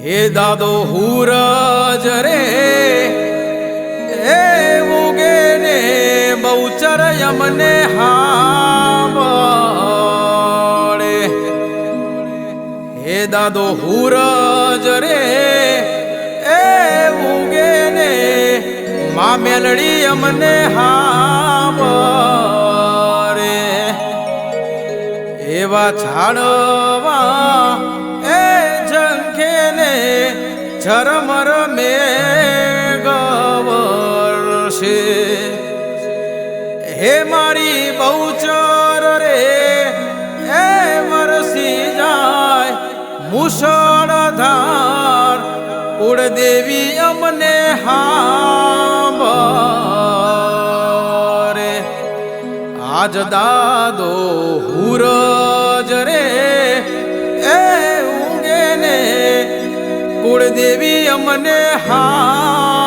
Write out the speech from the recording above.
હે દાદો હુરજ રે એ ઉગે ને બહુચર યમને હાંભળે હે દાદો હુરજ રે એ ઉગે ને માં મેલડી અમને હાંભળે એવા છાડવા એ ઝંખે ને ઝરમર મેઘ વરસે હે મારી બહુચર રે એ વરસી જાય મુસળધાર કુળદેવી અમને હાંભળે આજ દાદો હુરજ રે એ ઉગે ને કુળદેવી અમને હા